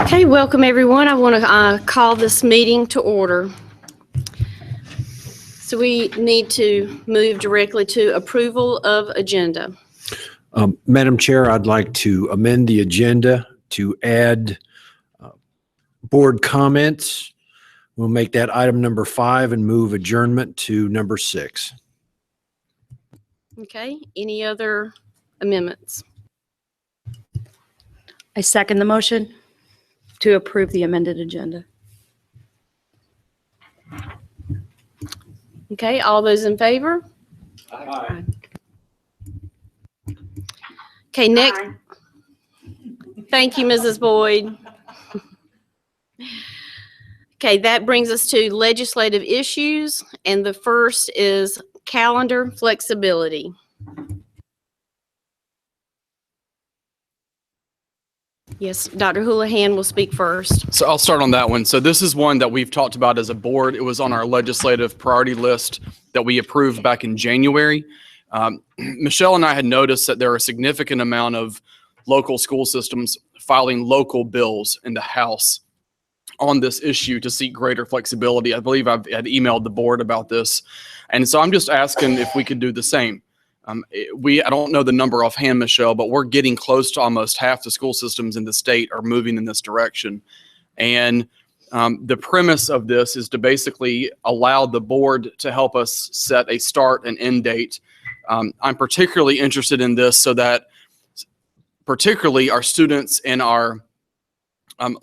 Okay, welcome everyone. I want to call this meeting to order. So we need to move directly to approval of agenda. Madam Chair, I'd like to amend the agenda to add board comments. We'll make that item number 5 and move adjournment to number 6. Okay, any other amendments? I second the motion to approve the amended agenda. Okay, all those in favor? Aye. Okay, next. Aye. Thank you, Mrs. Boyd. Okay, that brings us to legislative issues, and the first is calendar flexibility. Yes, Dr. Houlihan will speak first. So I'll start on that one. So this is one that we've talked about as a board. It was on our legislative priority list that we approved back in January. Michelle and I had noticed that there are a significant amount of local school systems filing local bills in the House on this issue to seek greater flexibility. I believe I had emailed the board about this. And so I'm just asking if we could do the same. I don't know the number offhand, Michelle, but we're getting close to almost half the school systems in the state are moving in this direction. And the premise of this is to basically allow the board to help us set a start and end date. I'm particularly interested in this so that particularly our students in our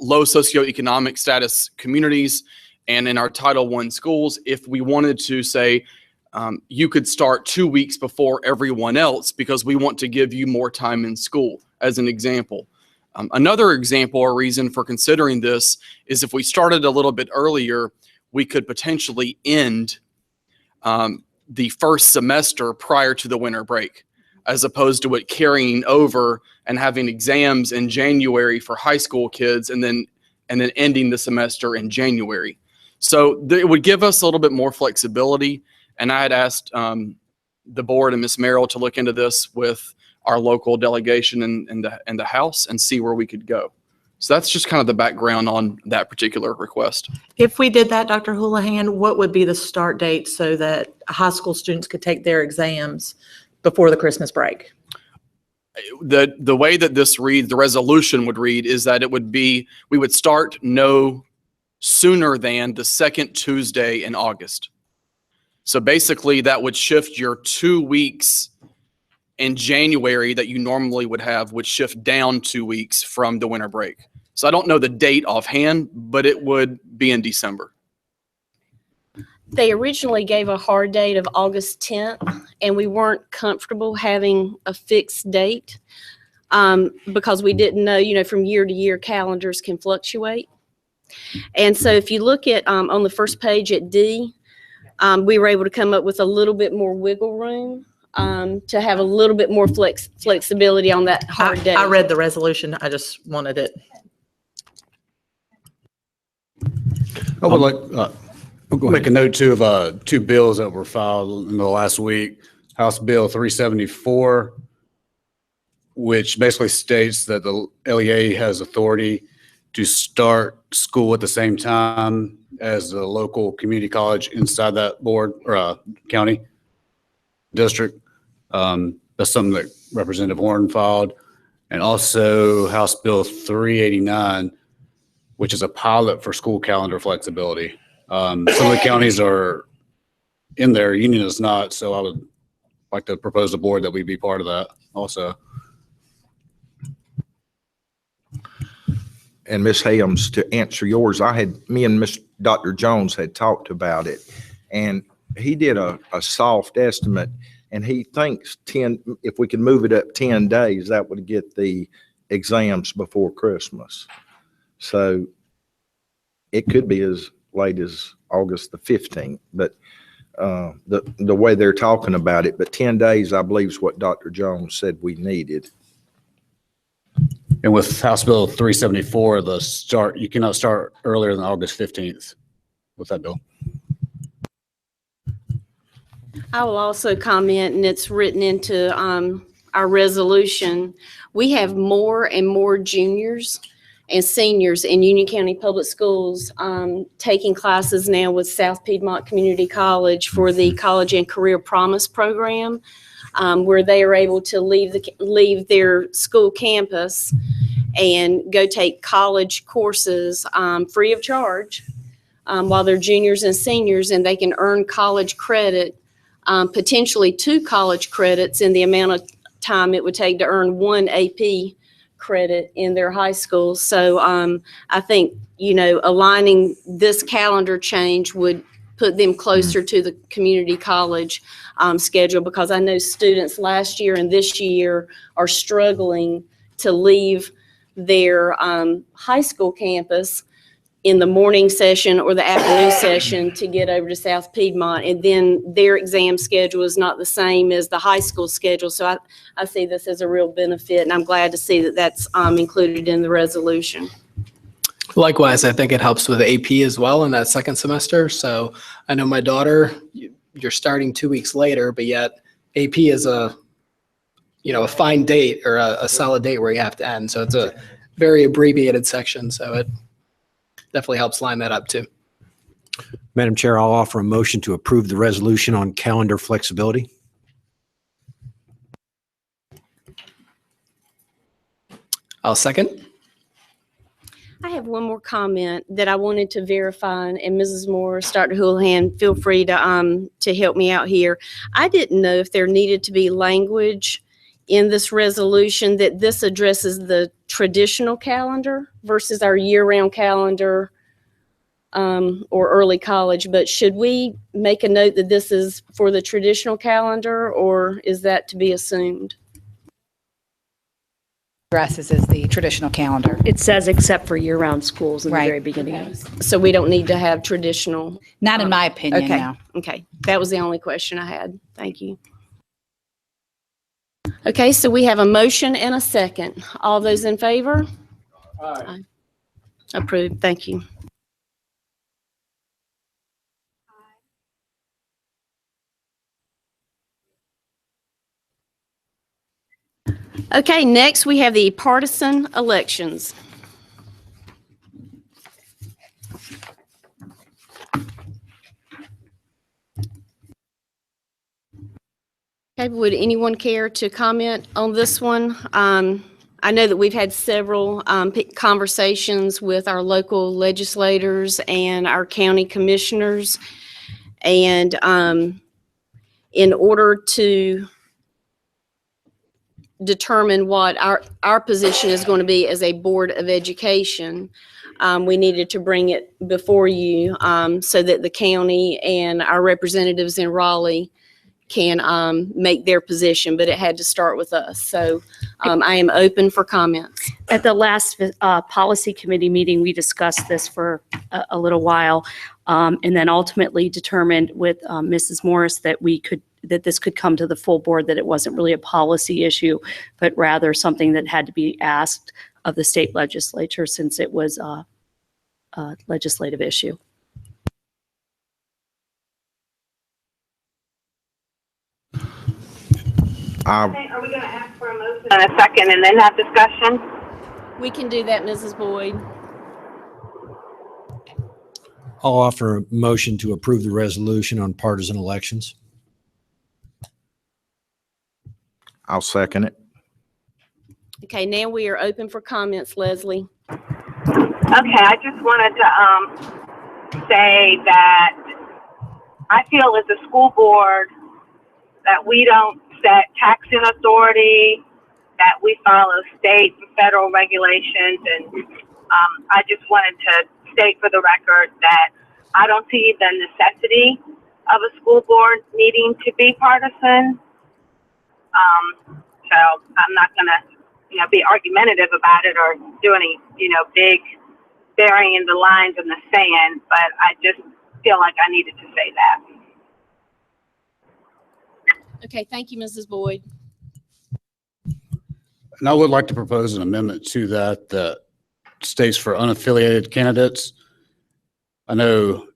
low socioeconomic status communities and in our Title I schools, if we wanted to say, you could start 2 weeks before everyone else because we want to give you more time in school, as an example. Another example or reason for considering this is if we started a little bit earlier, we could potentially end the first semester prior to the winter break, as opposed to it carrying over and having exams in January for high school kids and then ending the semester in January. So it would give us a little bit more flexibility. And I had asked the board and Ms. Merrill to look into this with our local delegation in the House and see where we could go. So that's just kind of the background on that particular request. If we did that, Dr. Houlihan, what would be the start date so that high school students could take their exams before the Christmas break? The way that this reads, the resolution would read, is that it would be, we would start no sooner than the second Tuesday in August. So basically that would shift your 2 weeks in January that you normally would have, would shift down 2 weeks from the winter break. So I don't know the date offhand, but it would be in December. They originally gave a hard date of August 10th, and we weren't comfortable having a fixed date because we didn't know, from year to year, calendars can fluctuate. And so if you look at on the first page at D, we were able to come up with a little bit more wiggle room to have a little bit more flexibility on that hard date. I read the resolution. I just wanted it. I would like make a note too of 2 bills that were filed in the last week. House Bill 374, which basically states that the LEA has authority to start school at the same time as the local community college inside that board or county district. That's something that Representative Horn filed. And also House Bill 389, which is a pilot for school calendar flexibility. Some of the counties are in there, Union is not, so I would like to propose the board that we be part of that also. And Ms. Helms, to answer yours, me and Dr. Jones had talked about it, and he did a soft estimate, and he thinks if we could move it up 10 days, that would get the exams before Christmas. So it could be as late as August the 15th, but the way they're talking about it, but 10 days, I believe, is what Dr. Jones said we needed. And with House Bill 374, you cannot start earlier than August 15th with that bill. I will also comment, and it's written into our resolution. We have more and more juniors and seniors in Union County Public Schools, taking classes now with South Piedmont Community College for the College and Career Promise Program, where they are able to leave their school campus and go take college courses free of charge while they're juniors and seniors, and they can earn college credit, potentially 2 college credits in the amount of time it would take to earn 1 AP credit in their high school. So I think, aligning this calendar change would put them closer to the community college schedule, because I know students last year and this year are struggling to leave their high school campus in the morning session or the afternoon session to get over to South Piedmont, and then their exam schedule is not the same as the high school schedule. So I see this as a real benefit, and I'm glad to see that that's included in the resolution. Likewise, I think it helps with AP as well in that second semester. So I know my daughter, you're starting 2 weeks later, but yet AP is a fine date or a solid date where you have to end. So it's a very abbreviated section. So it definitely helps line that up too. Madam Chair, I'll offer a motion to approve the resolution on calendar flexibility. I'll second. I have one more comment that I wanted to verify, and Mrs. Morris, Dr. Houlihan, feel free to help me out here. I didn't know if there needed to be language in this resolution that this addresses the traditional calendar versus our year-round calendar or early college, but should we make a note that this is for the traditional calendar, or is that to be assumed? Addresses is the traditional calendar. It says except for year-round schools in the Right. very beginning. So we don't need to have traditional? Not in my opinion, Okay. no. Okay, that was the only question I had. Thank you. Okay, so we have a motion and a second. All those in favor? Aye. Approved, thank you. Okay, next we have the partisan elections. Okay, would anyone care to comment on this one? I know that we've had several conversations with our local legislators and our county commissioners. And in order to determine what our position is going to be as a Board of Education, we needed to bring it before you so that the county and our representatives in Raleigh can make their position, but it had to start with us. So I am open for comments. At the last policy committee meeting, we discussed this for a little while, and then ultimately determined with Mrs. Morris that this could come to the full board, that it wasn't really a policy issue, but rather something that had to be asked of the state legislature, since it was a legislative issue. Okay, are we going to ask for a motion in a second and then have discussion? We can do that, Mrs. Boyd. I'll offer a motion to approve the resolution on partisan elections. I'll second it. Okay, now we are open for comments, Leslie. Okay, I just wanted to say that I feel as a school board that we don't set taxing authority, that we follow state and federal regulations, and I just wanted to state for the record that I don't see the necessity of a school board needing to be partisan. So I'm not going to, be argumentative about it or do any, big burying the lines in the sand, but I just feel like I needed to say that. Okay, thank you, Mrs. Boyd. And I would like to propose an amendment to that states for unaffiliated candidates. I know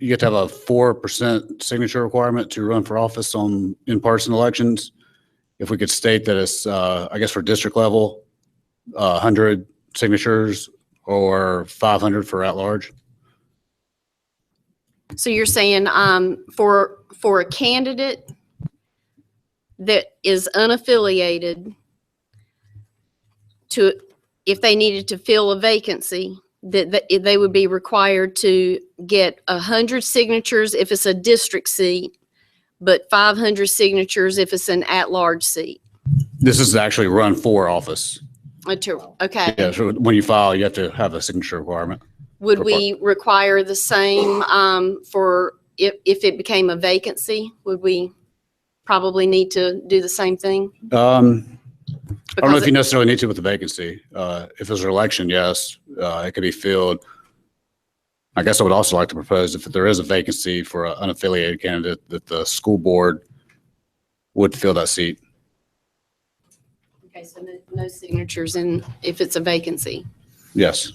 you get to have a 4% signature requirement to run for office on in-person elections. If we could state that it's, I guess for district level, 100 signatures or 500 for at-large. So you're saying, for a candidate that is unaffiliated if they needed to fill a vacancy, that they would be required to get 100 signatures if it's a district seat, but 500 signatures if it's an at-large seat. This is actually run for office. Okay. Yeah, so when you file, you have to have a signature requirement. Would we require the same for if it became a vacancy? Would we probably need to do the same thing? I don't know if you necessarily need to with the vacancy. If there's an election, yes, it could be filled. I guess I would also like to propose if there is a vacancy for an unaffiliated candidate, that the school board would fill that seat. Okay, so no signatures if it's a vacancy. Yes.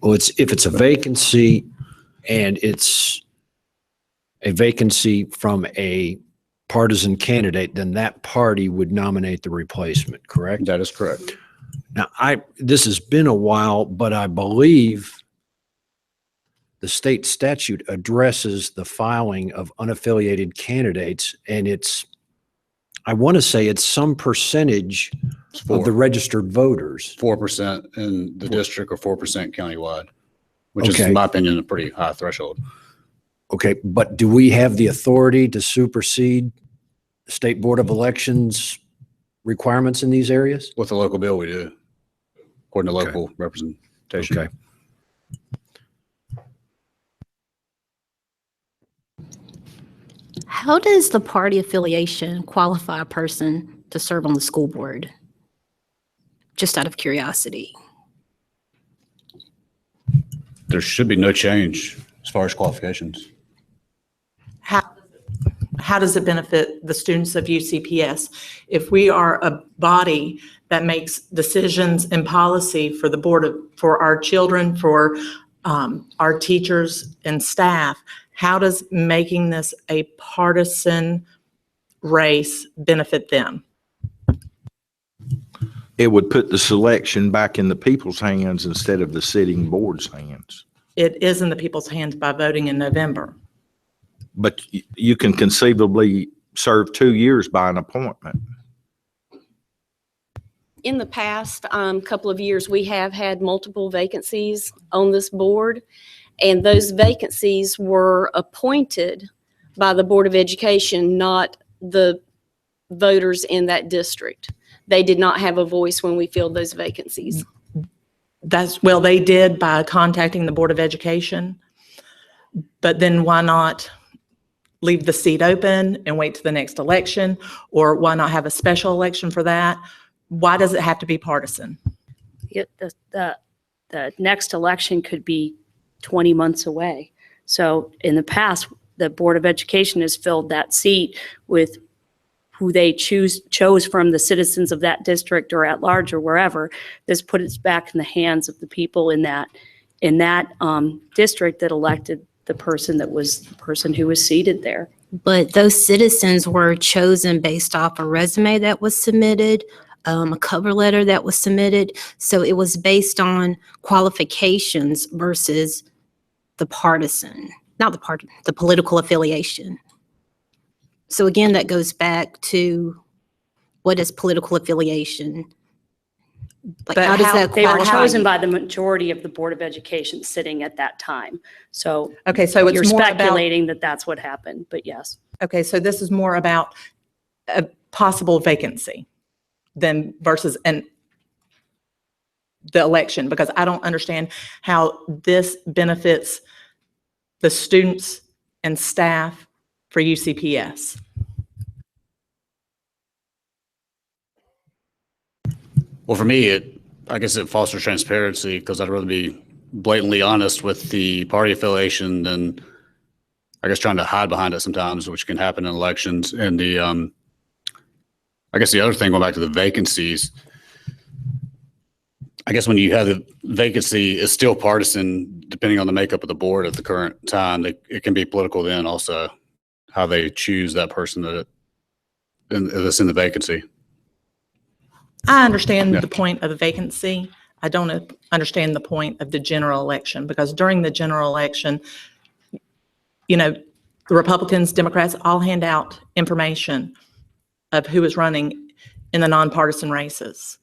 Well, if it's a vacancy and it's a vacancy from a partisan candidate, then that party would nominate the replacement, correct? That is correct. Now, this has been a while, but I believe the state statute addresses the filing of unaffiliated candidates, and I want to say it's some percentage of the registered voters. 4% in the district or 4% countywide, which is, Okay. in my opinion, a pretty high threshold. Okay, but do we have the authority to supersede the State Board of Elections requirements in these areas? With the local bill, we do, according to Okay. local representation. Okay. How does the party affiliation qualify a person to serve on the school board? Just out of curiosity. There should be no change as far as qualifications. How does it benefit the students of UCPS? If we are a body that makes decisions and policy for the board for our children, for our teachers and staff, how does making this a partisan race benefit them? It would put the selection back in the people's hands instead of the sitting board's hands. It is in the people's hands by voting in November. But you can conceivably serve 2 years by an appointment. In the past couple of years, we have had multiple vacancies on this board, and those vacancies were appointed by the Board of Education, not the voters in that district. They did not have a voice when we filled those vacancies. Well, they did by contacting the Board of Education, but then why not leave the seat open and wait to the next election? Or why not have a special election for that? Why does it have to be partisan? The next election could be 20 months away. So in the past, the Board of Education has filled that seat with who they chose from the citizens of that district or at large or wherever. This put it back in the hands of the people in that district that elected the person who was seated there. But those citizens were chosen based off a resume that was submitted, a cover letter that was submitted. So it was based on qualifications versus the the political affiliation. So again, that goes back to what is political affiliation? Like, But how does that They were qualify? chosen by the majority of the Board of Education sitting at that time. So Okay, so you're it's more about, speculating that that's what happened, but yes. okay, so this is more about a possible vacancy than versus the election, because I don't understand how this benefits the students and staff for UCPS. Well, for me, I guess it fosters transparency, because I'd rather be blatantly honest with the party affiliation than, I guess, trying to hide behind it sometimes, which can happen in elections. And I guess the other thing, going back to the vacancies, I guess when you have the vacancy, it's still partisan, depending on the makeup of the board at the current time. It can be political then also, how they choose that person that's in the vacancy. I understand Yeah. the point of a vacancy. I don't understand the point of the general election, because during the general election, you know, the Republicans, Democrats all hand out information of who is running in the nonpartisan races.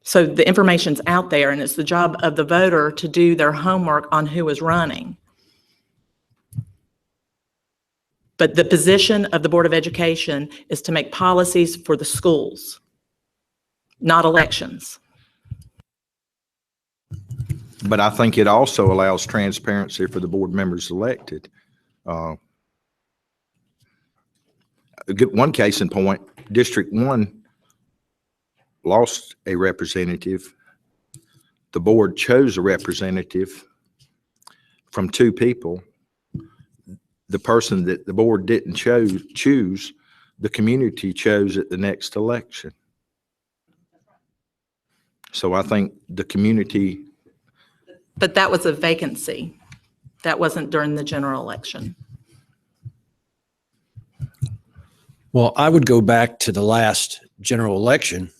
So the information's out there, and it's the job of the voter to do their homework on who is running. But the position of the Board of Education is to make policies for the schools, not elections. But I think it also allows transparency for the board members elected. One case in point, District 1 lost a representative. The board chose a representative from 2 people. The person that the board didn't choose, the community chose at the next election. So I think the community. But that was a vacancy. That wasn't during the general election. Well, I would go back to the last general election.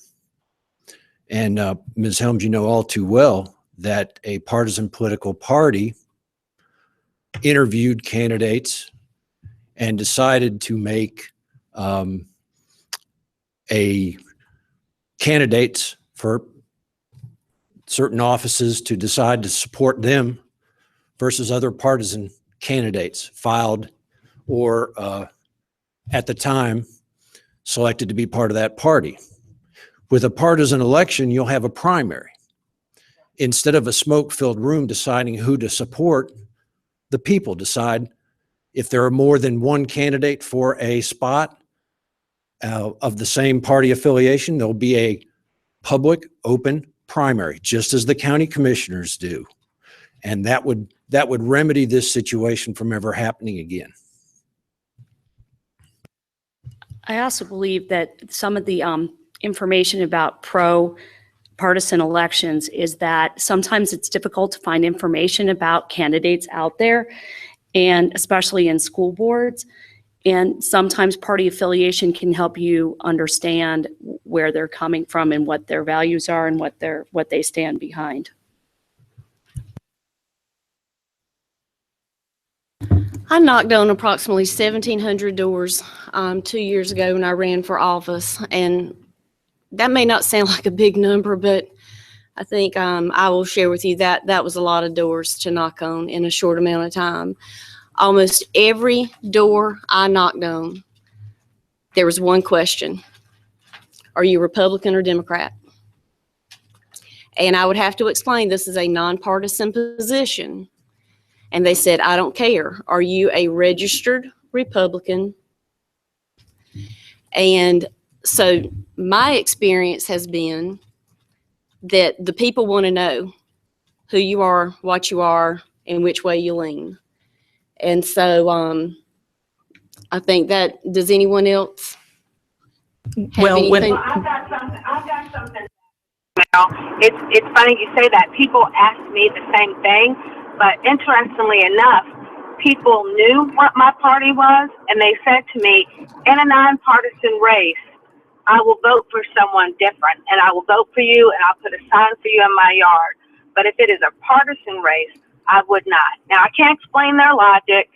And Ms. Helms, you know all too well that a partisan political party interviewed candidates and decided to make candidates for certain offices to decide to support them versus other partisan candidates filed or at the time selected to be part of that party. With a partisan election, you'll have a primary. Instead of a smoke-filled room deciding who to support, the people decide if there are more than one candidate for a spot of the same party affiliation, there'll be a public open primary, just as the county commissioners do. And that would remedy this situation from ever happening again. I also believe that some of the information about pro-partisan elections is that sometimes it's difficult to find information about candidates out there, and especially in school boards. And sometimes party affiliation can help you understand where they're coming from and what their values are and what they stand behind. I knocked on approximately 1,700 doors 2 years ago when I ran for office, and that may not sound like a big number, but I think I will share with you that that was a lot of doors to knock on in a short amount of time. Almost every door I knocked on, there was one question: are you Republican or Democrat? And I would have to explain this is a nonpartisan position. And they said, I don't care. Are you a registered Republican? And so my experience has been that the people want to know who you are, what you are, and which way you lean. And so I think that, does anyone else have anything? Well, I've got something. Well, it's funny you say that. People ask me the same thing. But interestingly enough, people knew what my party was, and they said to me, in a nonpartisan race, I will vote for someone different, and I will vote for you, and I'll put a sign for you in my yard. But if it is a partisan race, I would not. Now, I can't explain their logic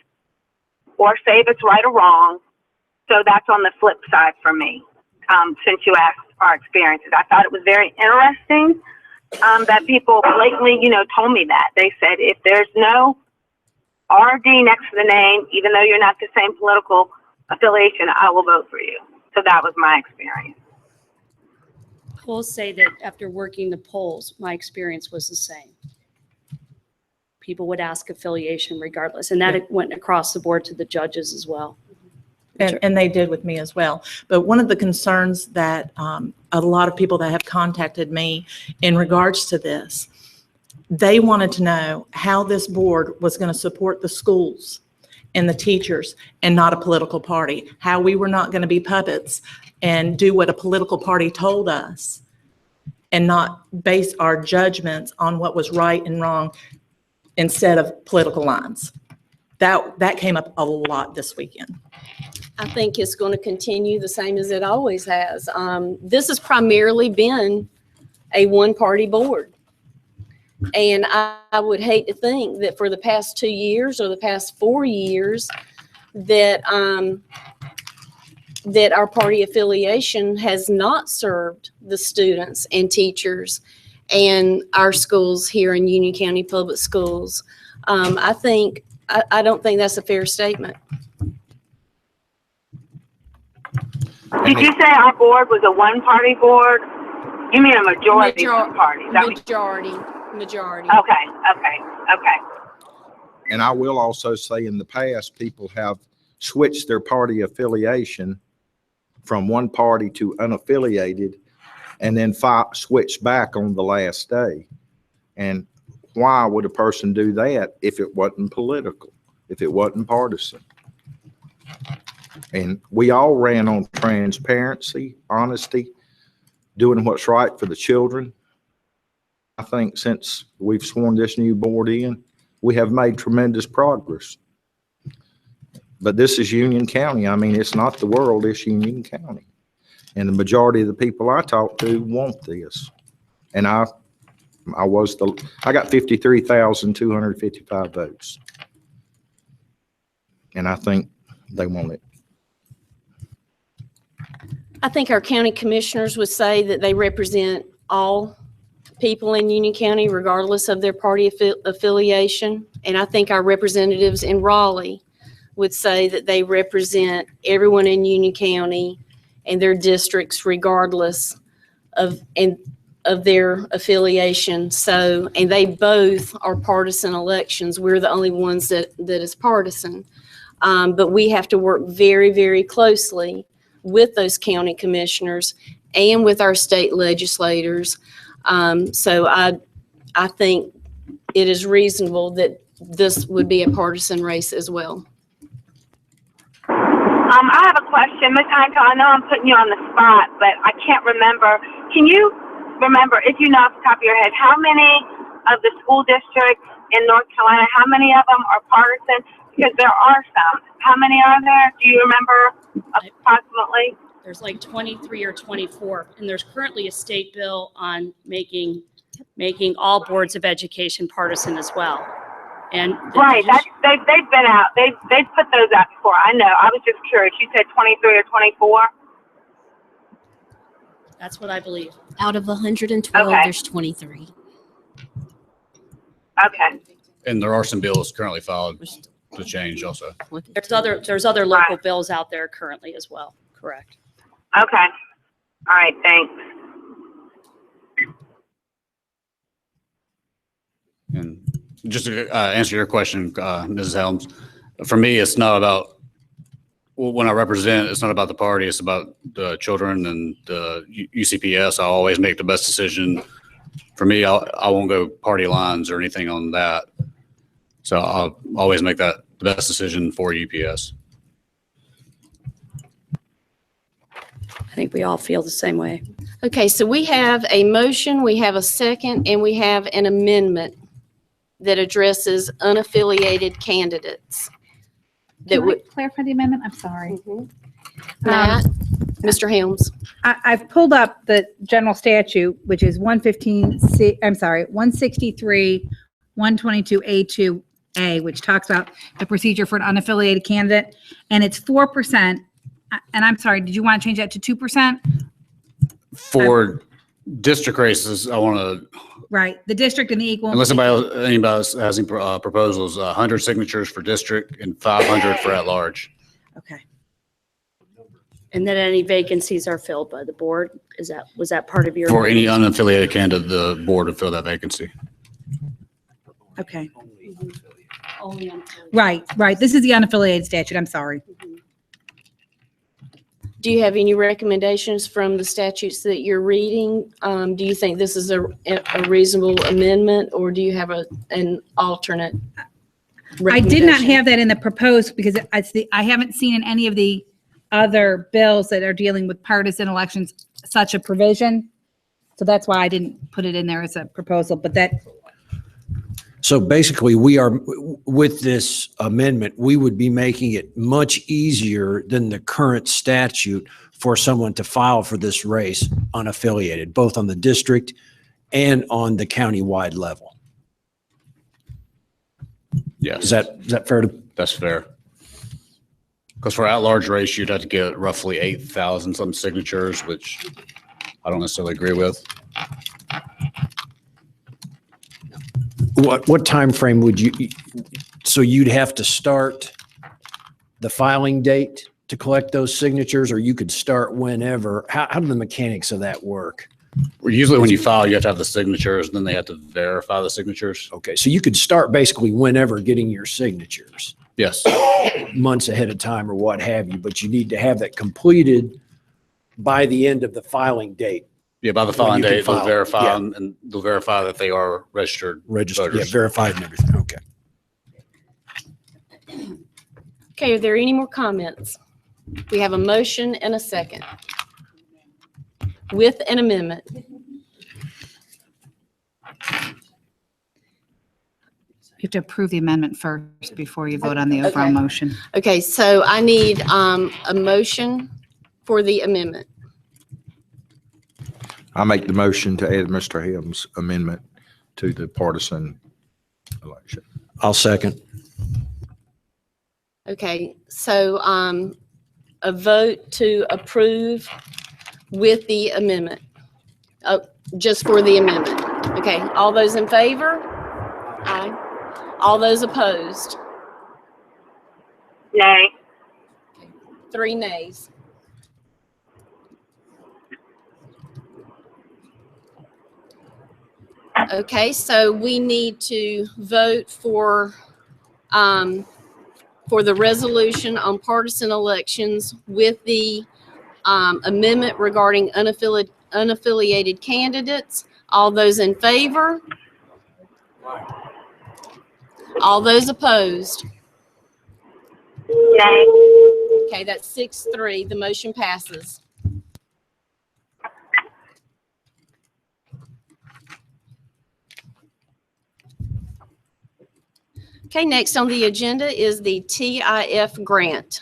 or say if it's right or wrong, so that's on the flip side for me, since you asked our experiences. I thought it was very interesting that people blatantly, told me that. They said, if there's no RD next to the name, even though you're not the same political affiliation, I will vote for you. So that was my experience. I will say that after working the polls, my experience was the same. People would ask affiliation regardless, and that went across the board to the judges as well. And they did with me as well. But one of the concerns that a lot of people that have contacted me in regards to this, they wanted to know how this board was going to support the schools and the teachers and not a political party, how we were not going to be puppets and do what a political party told us and not base our judgments on what was right and wrong instead of political lines. That came up a lot this weekend. I think it's going to continue the same as it always has. This has primarily been a one-party board. And I would hate to think that for the past 2 years or the past 4 years that that our party affiliation has not served the students and teachers and our schools here in Union County Public Schools. I don't think that's a fair statement. Did you say our board was a one-party board? You mean a majority party? Majority. Okay. And I will also say in the past, people have switched their party affiliation from one party to unaffiliated and then switched back on the last day. And why would a person do that if it wasn't political, if it wasn't partisan? And we all ran on transparency, honesty, doing what's right for the children. I think since we've sworn this new board in, we have made tremendous progress. But this is Union County. I mean, it's not the world, it's Union County. And the majority of the people I talk to want this. And I got 53,255 votes. And I think they want it. I think our county commissioners would say that they represent all people in Union County, regardless of their party affiliation. And I think our representatives in Raleigh would say that they represent everyone in Union County and their districts, regardless of their affiliation. So, and they both are partisan elections. We're the only ones that is partisan. But we have to work very, very closely with those county commissioners and with our state legislators. So I think it is reasonable that this would be a partisan race as well. I have a question, Ms. Heinkel. I know I'm putting you on the spot, but I can't remember. Can you remember, if you know off the top of your head, how many of the school districts in North Carolina, how many of them are partisan? Because there are some. How many are there? Do you remember approximately? There's like 23 or 24, and there's currently a state bill on making all boards of education partisan as well. And right, they've been out. They've put those out before. I know. I was just curious. You said 23 or 24. That's what I believe. Out of 112, Okay. there's 23. Okay. And there are some bills currently filed to change also. There's other local bills out there currently as well. Correct. Okay. All right. Thanks. And just to answer your question, Mrs. Helms, for me, it's not about, when I represent, it's not about the party, it's about the children and the UCPS. I always make the best decision. For me, I won't go party lines or anything on that. So I'll always make that the best decision for UPS. I think we all feel the same way. Okay, so we have a motion, we have a second, and we have an amendment that addresses unaffiliated candidates. That Can I would, clarify the amendment? I'm sorry. Matt, Mr. Helms. I've pulled up the general statute, which is 163, 122A2A, which talks about the procedure for an unaffiliated candidate, and it's 4%. And I'm sorry, did you want to change that to 2%? For district races, I want to, Right, the district and the equal. unless anybody else has any proposals, 100 signatures for district and 500 for at large. Okay. And then any vacancies are filled by the board. Was that part of your? For any unaffiliated candidate, the board would fill that vacancy. Okay. Only on- Right. This is the unaffiliated statute. I'm sorry. Do you have any recommendations from the statutes that you're reading? Do you think this is a reasonable amendment, or do you have an alternate I did not recommendation? have that in the proposed because I haven't seen in any of the other bills that are dealing with partisan elections such a provision. So that's why I didn't put it in there as a proposal, but that. So basically, we are, with this amendment, we would be making it much easier than the current statute for someone to file for this race unaffiliated, both on the district and on the countywide level. Yes. Is that fair to? That's fair. Because for at-large race, you'd have to get roughly 8,000 some signatures, which I don't necessarily agree with. What time frame would you, so you'd have to start the filing date to collect those signatures, or you could start whenever? How do the mechanics of that work? Usually when you file, you have to have the signatures, and then they have to verify the signatures. Okay, so you could start basically whenever getting your signatures, Yes. months ahead of time or what have you, but you need to have that completed by the end of the filing date. Yeah, by the When filing you can date, they'll file. verify, Yeah. and they'll verify that they are registered Registered, yeah, voters. verified and everything, okay. Okay, are there any more comments? We have a motion and a second with an amendment. You have to approve the amendment first before you vote on the overall Okay. motion. Okay, so I need a motion for the amendment. I make the motion to add Mr. Helms' amendment to the partisan election. I'll second. Okay, so a vote to approve with the amendment. Oh, just for the amendment. Okay, all those in favor? Aye. All those opposed? Nay. 3 nays. Okay, so we need to vote for the resolution on partisan elections with the amendment regarding unaffiliated candidates. All those in favor? All those opposed? Nay. Okay, that's 6-3. The motion passes. Okay, next on the agenda is the TIF grant.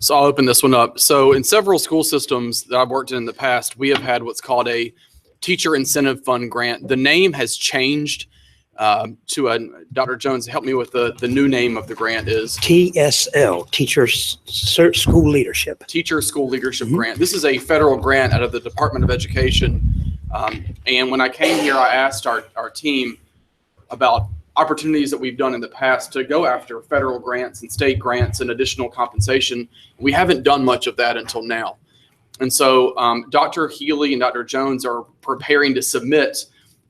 So I'll open this one up. So in several school systems that I've worked in the past, we have had what's called a teacher incentive fund grant. The name has changed to a, Dr. Jones, help me with the new name of the grant is? TSL, Teachers School Leadership. Teacher School Leadership Grant. This is a federal grant out of the Department of Education. And when I came here, I asked our team about opportunities that we've done in the past to go after federal grants and state grants and additional compensation. We haven't done much of that until now. And so Dr. Healy and Dr. Jones are preparing to submit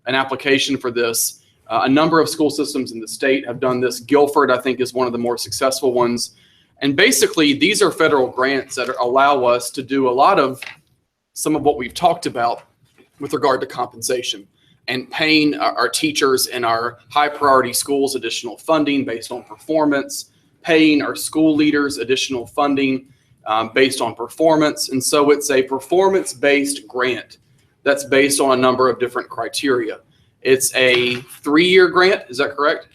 an application for this. A number of school systems in the state have done this. Guilford, I think, is one of the more successful ones. And basically, these are federal grants that allow us to do a lot of some of what we've talked about with regard to compensation and paying our teachers in our high priority schools additional funding based on performance, paying our school leaders additional funding based on performance. And so it's a performance-based grant that's based on a number of different criteria. It's a 3-year grant, is that correct?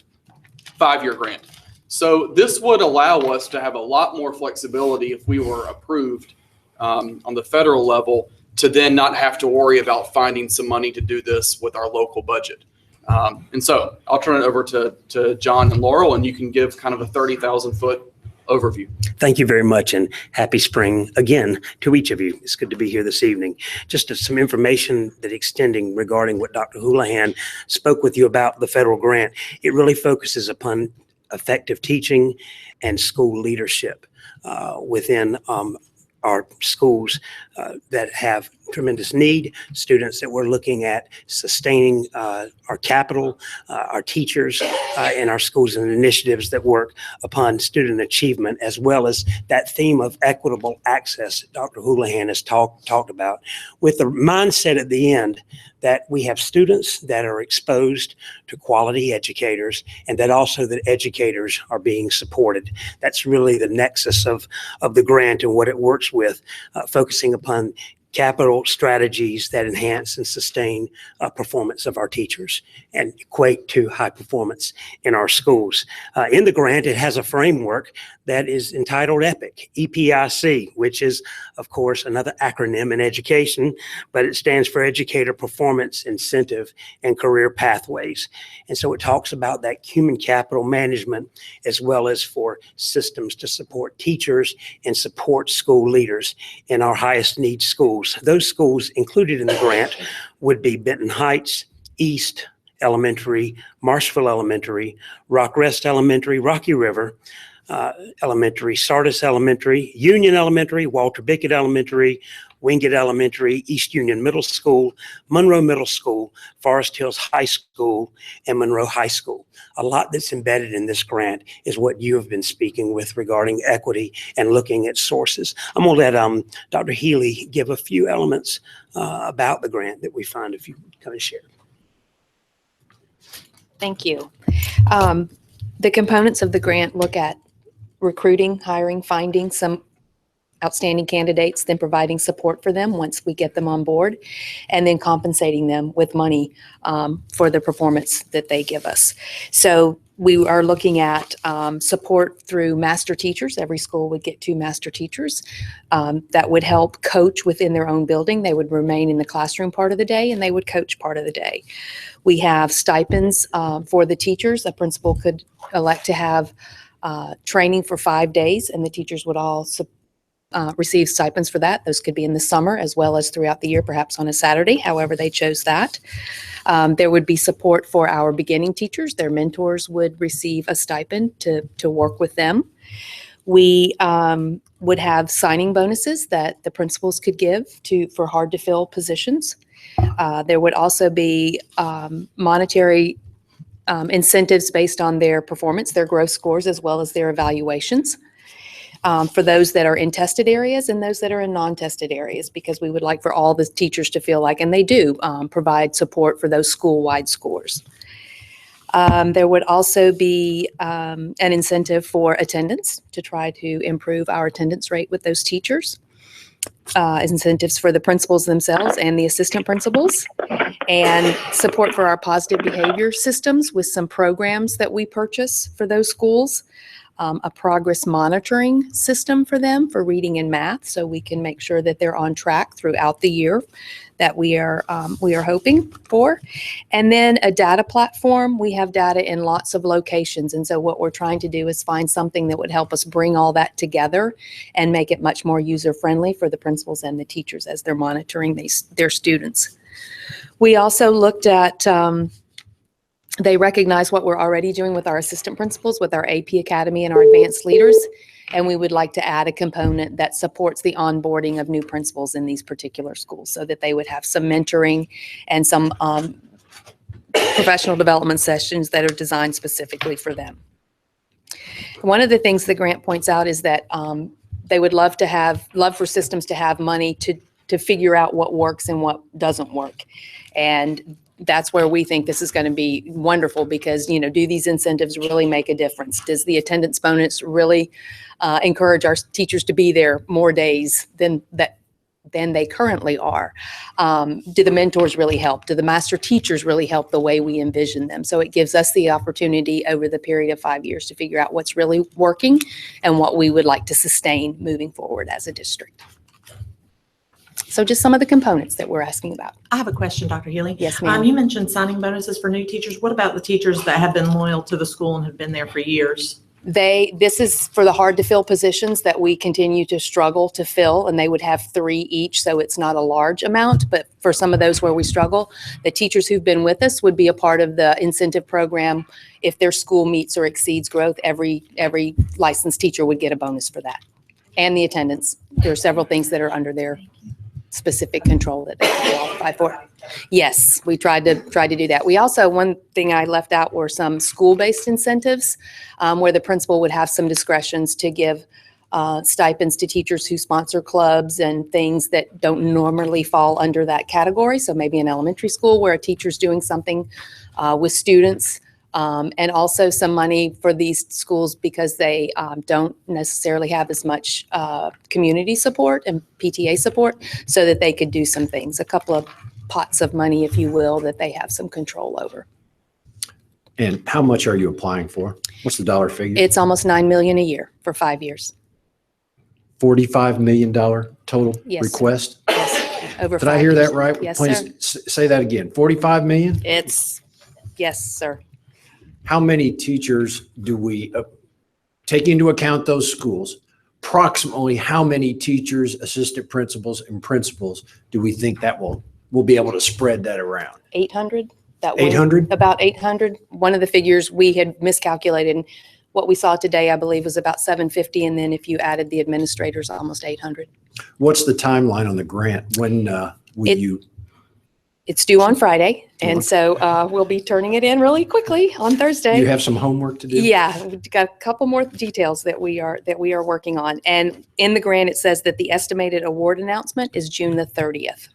5-year grant. So this would allow us to have a lot more flexibility if we were approved on the federal level to then not have to worry about finding some money to do this with our local budget. And so I'll turn it over to John and Laurel, and you can give kind of a 30,000-foot overview. Thank you very much, and happy spring again to each of you. It's good to be here this evening. Just some information that extending regarding what Dr. Houlihan spoke with you about the federal grant. It really focuses upon effective teaching and school leadership within our schools that have tremendous need, students that we're looking at sustaining our capital, our teachers in our schools, and initiatives that work upon student achievement, as well as that theme of equitable access that Dr. Houlihan has talked about, with the mindset at the end that we have students that are exposed to quality educators, and that also that educators are being supported. That's really the nexus of the grant and what it works with, focusing upon capital strategies that enhance and sustain performance of our teachers and equate to high performance in our schools. In the grant, it has a framework that is entitled EPIC, EPIC, which is, of course, another acronym in education, but it stands for Educator Performance Incentive and Career Pathways. And so it talks about that human capital management as well as for systems to support teachers and support school leaders in our highest need schools. Those schools included in the grant would be Benton Heights, East Elementary, Marshville Elementary, Rock Rest Elementary, Rocky River Elementary, Sardis Elementary, Union Elementary, Walter Bickett Elementary, Wingate Elementary, East Union Middle School, Monroe Middle School, Forest Hills High School, and Monroe High School. A lot that's embedded in this grant is what you have been speaking with regarding equity and looking at sources. I'm going to let Dr. Healy give a few elements about the grant that we find, if you kind of share. Thank you. The components of the grant look at recruiting, hiring, finding some outstanding candidates, then providing support for them once we get them on board, and then compensating them with money for the performance that they give us. So we are looking at support through master teachers. Every school would get 2 master teachers that would help coach within their own building. They would remain in the classroom part of the day, and they would coach part of the day. We have stipends for the teachers. A principal could elect to have training for 5 days, and the teachers would all receive stipends for that. Those could be in the summer as well as throughout the year, perhaps on a Saturday, however they chose that. There would be support for our beginning teachers. Their mentors would receive a stipend to work with them. We would have signing bonuses that the principals could give for hard to fill positions. There would also be monetary incentives based on their performance, their growth scores, as well as their evaluations. For those that are in tested areas and those that are in non-tested areas, because we would like for all the teachers to feel like, and they do, provide support for those school-wide scores. There would also be an incentive for attendance to try to improve our attendance rate with those teachers. Incentives for the principals themselves and the assistant principals, and support for our positive behavior systems with some programs that we purchase for those schools. A progress monitoring system for them for reading and math, so we can make sure that they're on track throughout the year that we are hoping for. And then a data platform. We have data in lots of locations, and so what we're trying to do is find something that would help us bring all that together and make it much more user-friendly for the principals and the teachers as they're monitoring their students. We also looked at they recognize what we're already doing with our assistant principals, with our AP Academy and our advanced leaders, and we would like to add a component that supports the onboarding of new principals in these particular schools so that they would have some mentoring and some professional development sessions that are designed specifically for them. One of the things the grant points out is that they would love for systems to have money to figure out what works and what doesn't work. And that's where we think this is going to be wonderful because, do these incentives really make a difference? Does the attendance bonus really encourage our teachers to be there more days than they currently are? Do the mentors really help? Do the master teachers really help the way we envision them? So it gives us the opportunity over the period of 5 years to figure out what's really working and what we would like to sustain moving forward as a district. So just some of the components that we're asking about. I have a question, Dr. Healy. Yes, ma'am. You mentioned signing bonuses for new teachers. What about the teachers that have been loyal to the school and have been there for years? This is for the hard to fill positions that we continue to struggle to fill, and they would have 3 each, so it's not a large amount, but for some of those where we struggle, the teachers who've been with us would be a part of the incentive program. If their school meets or exceeds growth, every licensed teacher would get a bonus for that. And the attendance. There are several things that are under their specific control that they can qualify for. Yes, we tried to do that. We also, one thing I left out were some school-based incentives where the principal would have some discretions to give stipends to teachers who sponsor clubs and things that don't normally fall under that category. So maybe an elementary school where a teacher's doing something with students. And also some money for these schools because they don't necessarily have as much community support and PTA support so that they could do some things, a couple of pots of money, if you will, that they have some control over. And how much are you applying for? What's the dollar figure? It's almost 9 million a year for 5 years. $45 million total Yes. request? Yes, over 5 Did I hear years. that right? Yes, Please say that again. 45 million? Yes, sir. How many teachers do we, take into account those schools, approximately how many teachers, assistant principals, and principals do we think that we'll be able to spread that around? 800? 800? About 800. One of the figures we had miscalculated, and what we saw today, I believe, was about 750, and then if you added the administrators, almost 800. What's the timeline on the grant? When will you? It's due on Friday, and so we'll be turning it in really quickly on Thursday. You have some homework to do? Yeah, we've got a couple more details that we are working on. And in the grant, it says that the estimated award announcement is June the 30th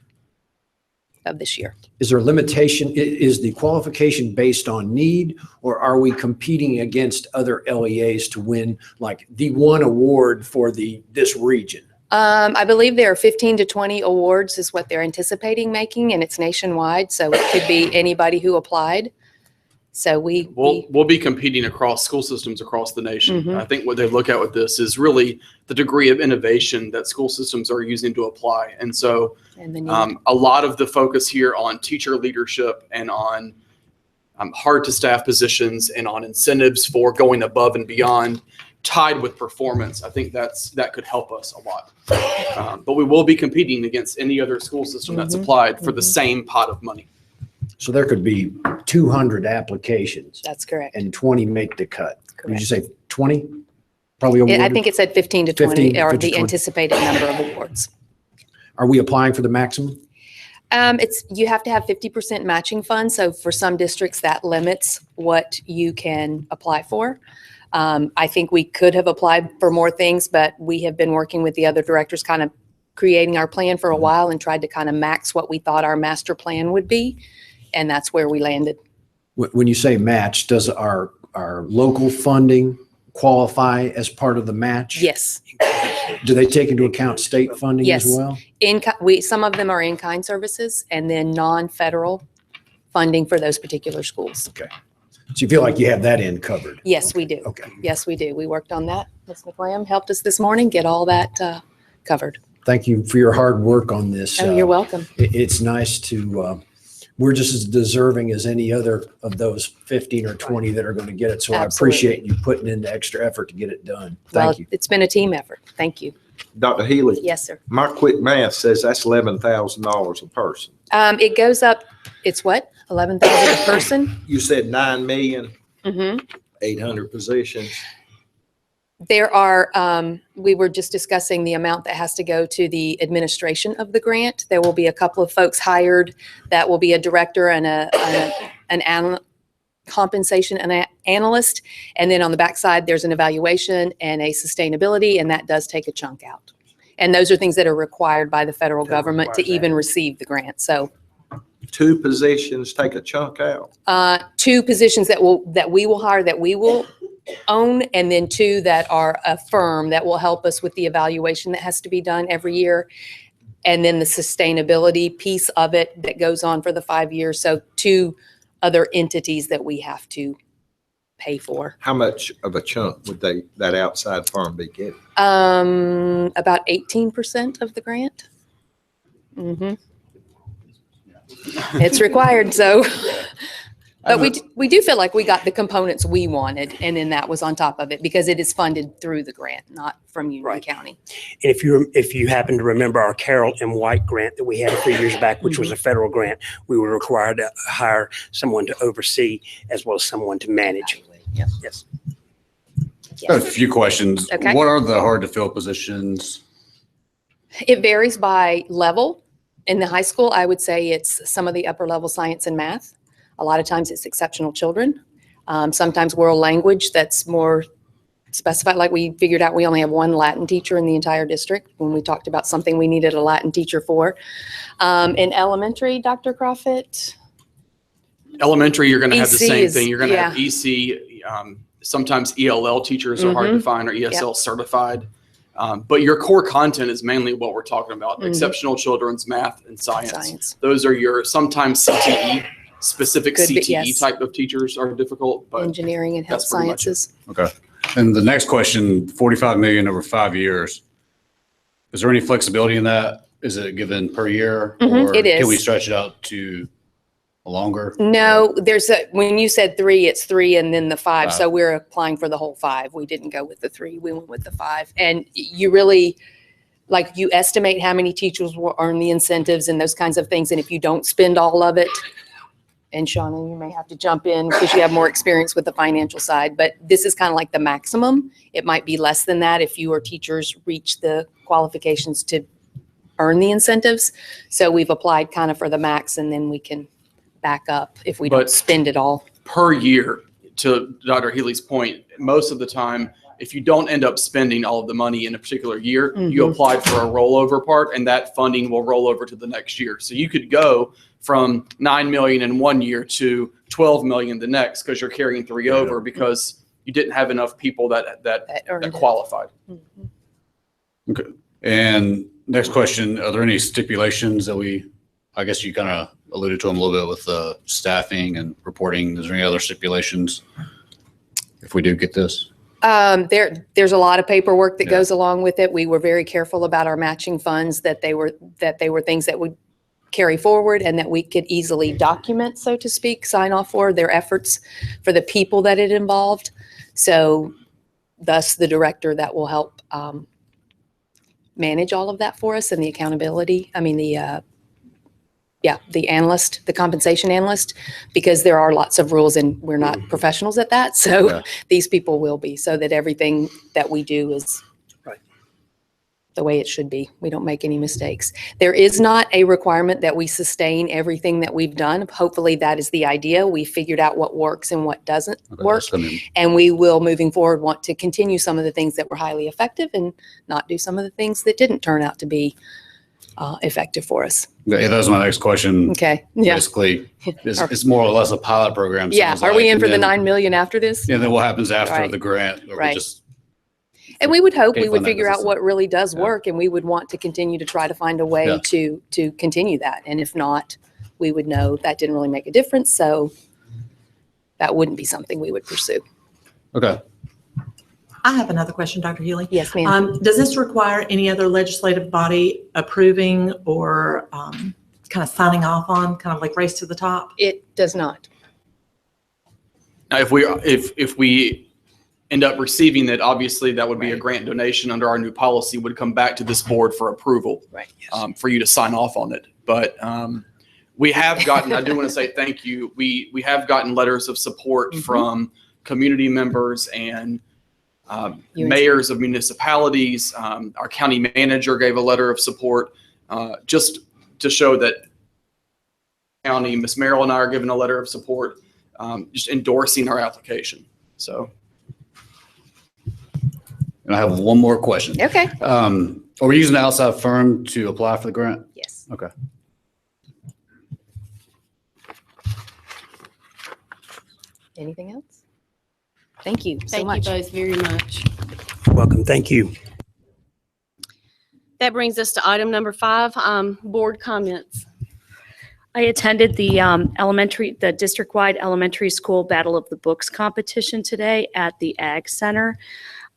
of this year. Is there a limitation? Is the qualification based on need, or are we competing against other LEAs to win like the one award for this region? I believe there are 15 to 20 awards is what they're anticipating making, and it's nationwide, so it could be anybody who applied. So we'll be competing across school systems across the nation. Mhm. I think what they look at with this is really the degree of innovation that school systems are using to apply. And so a lot of the focus here on teacher leadership and on hard to staff positions and on incentives for going above and beyond tied with performance. I think that could help us a lot. But we will be competing against any other school system that's applied for the same pot of money. So there could be 200 applications. That's correct. And 20 make the cut. Did Correct. you say 20? Probably awarded? I think it said 15 to 20 15 are to the 20. anticipated number of awards. Are we applying for the maximum? You have to have 50% matching funds. So for some districts, that limits what you can apply for. I think we could have applied for more things, but we have been working with the other directors, kind of creating our plan for a while and tried to kind of max what we thought our master plan would be. And that's where we landed. When you say match, does our local funding qualify as part of the match? Yes. Do they take into account state funding as Yes. well? Some of them are in-kind services and then non-federal funding for those particular schools. Okay. So you feel like you have that end covered? Yes, we do. Okay. Yes, we do. We worked on that. Ms. McLam helped us this morning get all that covered. Thank you for your hard work on this. Oh, you're welcome. It's nice to, we're just as deserving as any other of those 15 or 20 that are going to get it. So I appreciate you putting in the extra effort to get it done. Thank you. It's been a team effort. Thank you. Dr. Healy? Yes, sir. My quick math says that's $11,000 a person. It goes up, it's what? 11,000 a person? You said 9 million, Mm-hmm. 800 positions. There are, we were just discussing the amount that has to go to the administration of the grant. There will be a couple of folks hired that will be a director and an compensation analyst. And then on the backside, there's an evaluation and a sustainability, and that does take a chunk out. And those are things that are required by the federal government to even receive the grant. So 2 positions take a chunk out. 2 positions that we will hire, that we will own, and then 2 that are a firm that will help us with the evaluation that has to be done every year. And then the sustainability piece of it that goes on for the 5 years. So 2 other entities that we have to pay for. How much of a chunk would that outside firm be getting? About 18% of the grant. Mm-hmm. It's required, so. But we do feel like we got the components we wanted, and then that was on top of it because it is funded through the grant, not from Union County. And if you happen to remember our Carroll M. White grant that we had a few years back, which was a federal grant, we were required to hire someone to oversee as well as someone to manage. Yes. I have a few questions. Okay. What are the hard to fill positions? It varies by level. In the high school, I would say it's some of the upper level science and math. A lot of times it's exceptional children. Sometimes world language that's more specified. Like we figured out we only have 1 Latin teacher in the entire district when we talked about something we needed a Latin teacher for. In elementary, Dr. Crawford? Elementary, you're going to have the same EC thing. You're going to yeah. have EC. Sometimes ELL teachers are hard to find, or ESL certified. But your core content is mainly what we're talking about: exceptional children's math and science. Those are your sometimes CTE specific Could be, CTE yes. type of teachers are difficult, but Engineering and health that's pretty much it. sciences. Okay. And the next question, 45 million over 5 years. Is there any flexibility in that? Is it given per year? Or it can we is. stretch it out to longer? No, when you said 3, it's 3 and then the 5. 5. So we're applying for the whole 5. We didn't go with the 3. We went with the 5. And you really, like, you estimate how many teachers will earn the incentives and those kinds of things. And if you don't spend all of it, and Shauna, you may have to jump in because you have more experience with the financial side, but this is kind of like the maximum. It might be less than that if your teachers reach the qualifications to earn the incentives. So we've applied kind of for the max, and then we can back up if we don't But- spend it all. per year, to Dr. Healy's point, most of the time, if you don't end up spending all of the money in a particular year, you applied for a rollover part, and that funding will roll over to the next year. So you could go from 9 million in one year to 12 million the next because you're carrying 3 over because you didn't have enough people that earned it. qualified. Okay. And next question, are there any stipulations that I guess you kind of alluded to them a little bit with the staffing and reporting. Is there any other stipulations if we do get this? There's a lot of paperwork that Yeah. goes along with it. We were very careful about our matching funds, that they were things that would carry forward and that we could easily document, so to speak, sign off for their efforts for the people that it involved. So thus the director that will help manage all of that for us and the accountability. I mean, the analyst, the compensation analyst, because there are lots of rules and we're not professionals at that. So Yeah. these people will be, so that everything that we do is Right. the way it should be. We don't make any mistakes. There is not a requirement that we sustain everything that we've done. Hopefully that is the idea. We figured out what works and what doesn't Okay, work. that's gonna be- And we will, moving forward, want to continue some of the things that were highly effective and not do some of the things that didn't turn out to be effective for us. Yeah, that was my next question. Okay, yeah. Basically, it's more or less a pilot program. Yeah, sounds are we like, in and for the then- 9 million after this? Yeah, then what happens after Right. the grant? Or we Right. just- And we would hope Okay, we would fund that figure out business. what really does Yeah. work, and we would want to continue to try to find a way Yeah. to continue that. And if not, we would know that didn't really make a difference, so that wouldn't be something we would pursue. Okay. I have another question, Dr. Healy. Yes, ma'am. Does this require any other legislative body approving or kind of signing off on, kind of like race to the top? It does not. Now, if we end up receiving it, obviously that would be a grant donation under our new policy, would come back to this board for approval. Right. For you to sign off on it. But we have gotten, I do want to say thank you. We have gotten letters of support from community members and mayors of municipalities. Our county manager gave a letter of support just to show that county, Ms. Merrill and I are giving a letter of support, just endorsing our application. So. And I have one more question. Okay. Are we using an outside firm to apply for the grant? Yes. Okay. Anything else? Thank you so Thank you much. both very much. Welcome. Thank you. That brings us to item number 5, board comments. I attended the the district-wide elementary school Battle of the Books competition today at the Ag Center.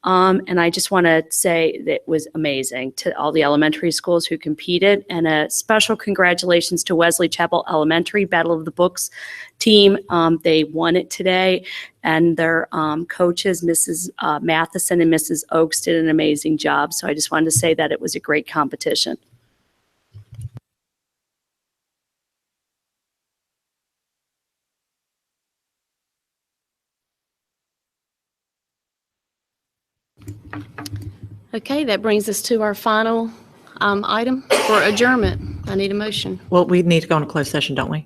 And I just want to say that it was amazing to all the elementary schools who competed, and a special congratulations to Wesley Chapel Elementary Battle of the Books team. They won it today, and their coaches, Mrs. Matheson and Mrs. Oakes, did an amazing job. So I just wanted to say that it was a great competition. Okay, that brings us to our final item for adjournment. I need a motion. Well, we need to go into closed session, don't we?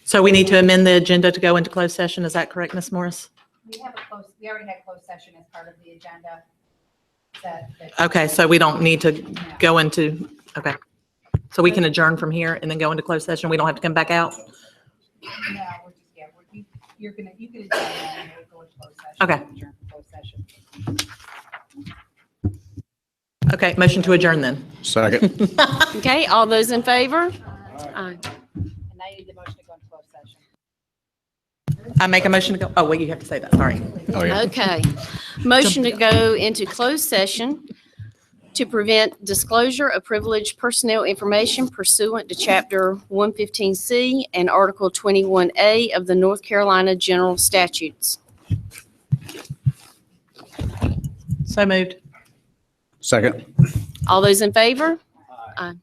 So we need to amend the agenda to go into closed session. Is that correct, Ms. Morris? We already had closed session as part of the agenda. Okay, so we don't need to go into, okay. So we can adjourn from here and then go into closed session. We don't have to come back out? No, we're just, you can adjourn and we'll go into closed session. Okay. Adjourn for closed session. Okay, motion to adjourn then. Second. Okay, all those in favor? Aye. And I need the motion to go into closed session. I make a motion to go, oh, wait, you have to say that, sorry. Oh, yeah. Okay. Motion to go into closed session to prevent disclosure of privileged personnel information pursuant to Chapter 115C and Article 21A of the North Carolina General Statutes. So moved. Second. All those in favor? Aye.